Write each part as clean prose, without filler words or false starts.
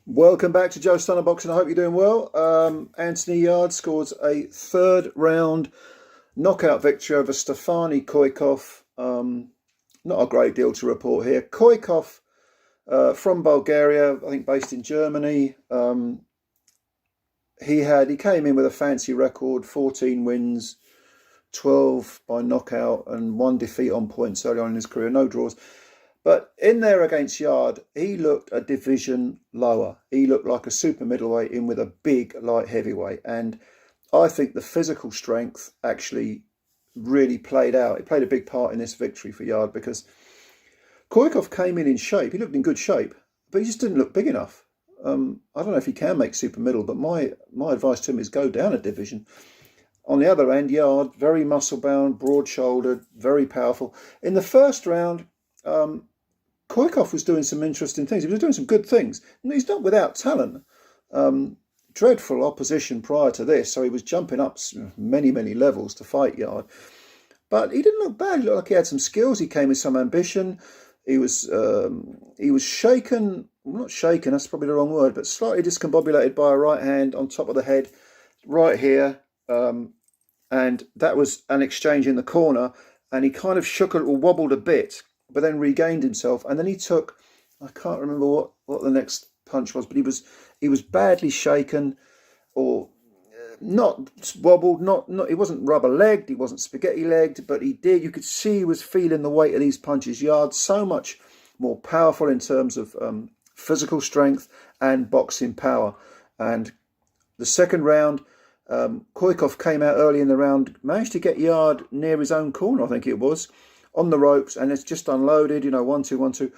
Welcome back to Joe Stunner Boxing. I hope you're doing well. Anthony Yarde scores a third round knockout victory over Stefani Koykov. Not a great deal to report here. Koykov from Bulgaria, I think based in Germany. He came in with a fancy record, 14 wins, 12 by knockout, and 1 defeat on points early on in his career, no draws. But in there against Yarde, he looked a division lower. He looked like a super middleweight in with a big light heavyweight. And I think the physical strength actually really played out. It played a big part in this victory for Yarde because Koykov came in shape. He looked in good shape, but he just didn't look big enough. I don't know if he can make super middle, but my advice to him is go down a division. On the other end, Yarde, very muscle-bound, broad-shouldered, very powerful. In the first round, Koykov was doing some interesting things. He was doing some good things. And he's not without talent. Dreadful opposition prior to this, so he was jumping up many, many levels to fight Yarde. But he didn't look bad. He looked like he had some skills. He came with some ambition. He was shaken. Well, not shaken, that's probably the wrong word, but slightly discombobulated by a right hand on top of the head, right here. And that was an exchange in the corner. And he kind of shook a little, wobbled a bit, but then regained himself. And then he took, I can't remember what the next punch was, but he was badly shaken, or not wobbled, not he wasn't rubber legged, he wasn't spaghetti legged, but you could see he was feeling the weight of these punches. Yarde so much more powerful in terms of physical strength and boxing power. And the second round, Koykov came out early in the round, managed to get Yarde near his own corner, I think it was, on the ropes, and it's just unloaded, 1-2, 1-2.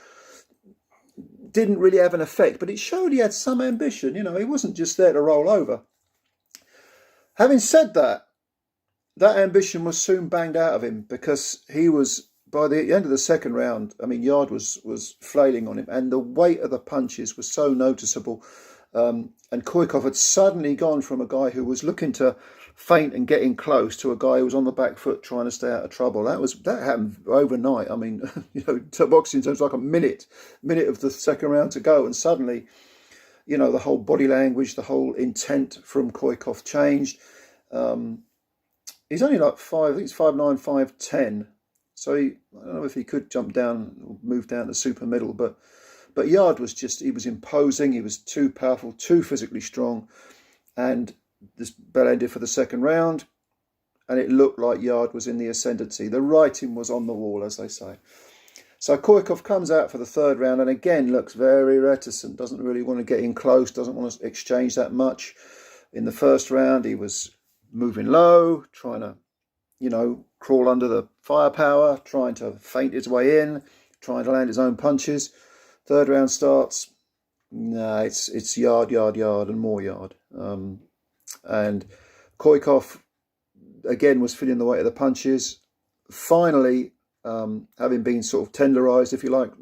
Didn't really have an effect, but it showed he had some ambition. He wasn't just there to roll over. Having said that, that ambition was soon banged out of him because he was, by the end of the second round, Yarde was flailing on him, and the weight of the punches was so noticeable. And Koykov had suddenly gone from a guy who was looking to faint and getting close to a guy who was on the back foot trying to stay out of trouble. That happened overnight. To boxing terms, like a minute of the second round to go, and suddenly, the whole body language, the whole intent from Koykov changed. He's only like 5, I think it's 5'9", 5'10", so I don't know if he could jump down or move down to super middle, but Yarde was he was imposing. He was too powerful, too physically strong. And this bell ended for the second round, and it looked like Yarde was in the ascendancy. The writing was on the wall, as they say. So Koykov comes out for the third round and again looks very reticent, doesn't really want to get in close, doesn't want to exchange that much. In the first round, he was moving low, trying to, crawl under the firepower, trying to feint his way in, trying to land his own punches. Third round starts. No, it's Yarde, and more Yarde. And Koykov, again, was feeling the weight of the punches. Finally, having been sort of tenderised, if you like,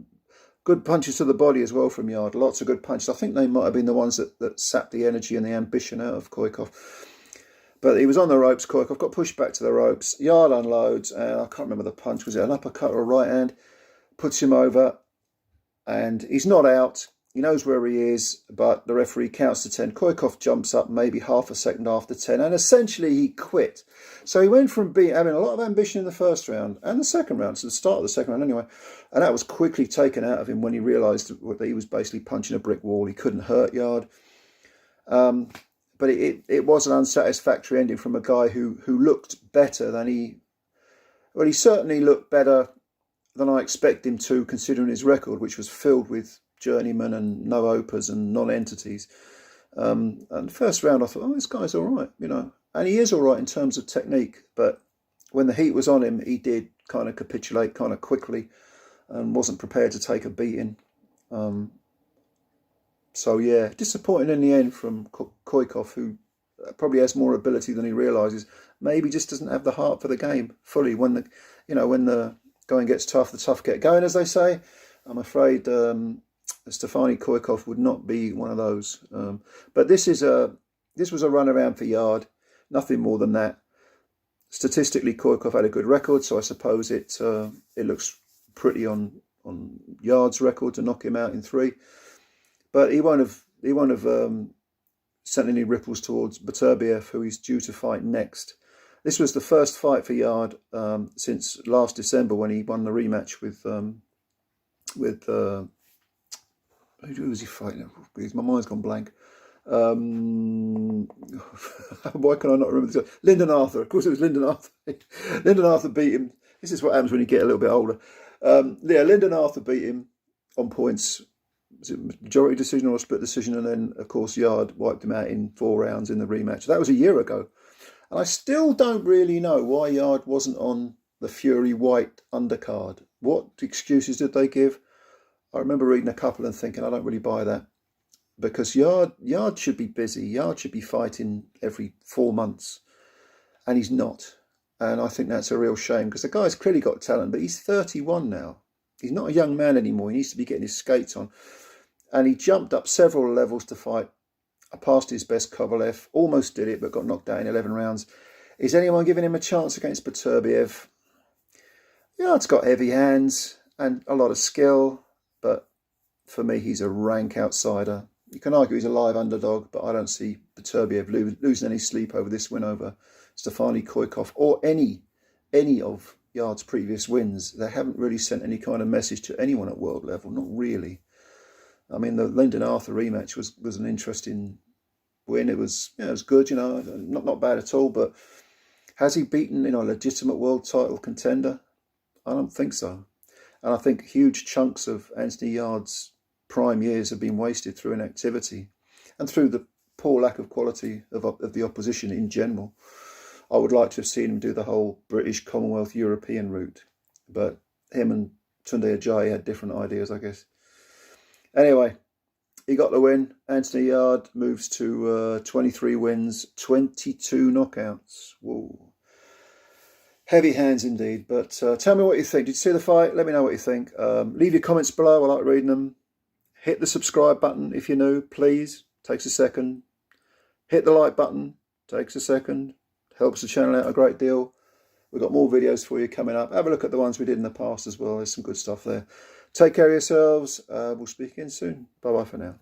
good punches to the body as well from Yarde. Lots of good punches. I think they might have been the ones that sapped the energy and the ambition out of Koykov. But he was on the ropes, Koykov, got pushed back to the ropes. Yarde unloads, and I can't remember the punch. Was it an uppercut or a right hand? Puts him over. And he's not out. He knows where he is, but the referee counts to 10. Koykov jumps up maybe half a second after 10, and essentially he quit. So he went from having a lot of ambition in the first round and the second round, so the start of the second round anyway, and that was quickly taken out of him when he realised that he was basically punching a brick wall. He couldn't hurt Yarde. But it was an unsatisfactory ending from a guy who looked better than he certainly looked better than I expect him to, considering his record, which was filled with journeymen and no-opers and non-entities. And first round, I thought, this guy's all right, and he is all right in terms of technique. But when the heat was on him, he did kind of capitulate kind of quickly and wasn't prepared to take a beating. So yeah, disappointing in the end from Koykov, who probably has more ability than he realises. Maybe just doesn't have the heart for the game fully. When the going gets tough, the tough get going, as they say. I'm afraid Stefani Koykov would not be one of those. But this was a runaround for Yarde, nothing more than that. Statistically, Koykov had a good record, so I suppose it looks pretty on Yarde's record to knock him out in 3. But he won't have he won't have sent any ripples towards Beterbiev, who he's due to fight next. This was the first fight for Yarde since last December, when he won the rematch with who was he fighting? My mind's gone blank. Why can I not remember this? Lyndon Arthur. Of course, it was Lyndon Arthur. Lyndon Arthur beat him. This is what happens when you get a little bit older. Yeah, Lyndon Arthur beat him on points. Was it majority decision or a split decision? And then, of course, Yarde wiped him out in 4 rounds in the rematch. That was a year ago. And I still don't really know why Yarde wasn't on the Fury White undercard. What excuses did they give? I remember reading a couple and thinking, I don't really buy that. Because Yarde should be busy. Yarde should be fighting every 4 months. And he's not. And I think that's a real shame, because the guy's clearly got talent, but he's 31 now. He's not a young man anymore. He needs to be getting his skates on. And he jumped up several levels to fight. I passed his best Kovalev. Almost did it, but got knocked out in 11 rounds. Is anyone giving him a chance against Beterbiev? Yarde's got heavy hands and a lot of skill, but for me, he's a rank outsider. You can argue he's a live underdog, but I don't see Beterbiev losing any sleep over this win over Stefani Koykov or any of Yarde's previous wins. They haven't really sent any kind of message to anyone at world level, not really. I mean, the Lyndon Arthur rematch was an interesting win. It was good, not bad at all. But has he beaten a legitimate world title contender? I don't think so. And I think huge chunks of Anthony Yarde's prime years have been wasted through inactivity and through the poor lack of quality of the opposition in general. I would like to have seen him do the whole British, Commonwealth, European route, but him and Tunde Ajayi had different ideas, I guess. Anyway, he got the win. Anthony Yarde moves to 23 wins, 22 knockouts. Whoa. Heavy hands indeed. But tell me what you think. Did you see the fight? Let me know what you think. Leave your comments below. I like reading them. Hit the subscribe button if you're new, please. Takes a second. Hit the like button. Takes a second. Helps the channel out a great deal. We've got more videos for you coming up. Have a look at the ones we did in the past as well. There's some good stuff there. Take care of yourselves. We'll speak again soon. Bye-bye for now.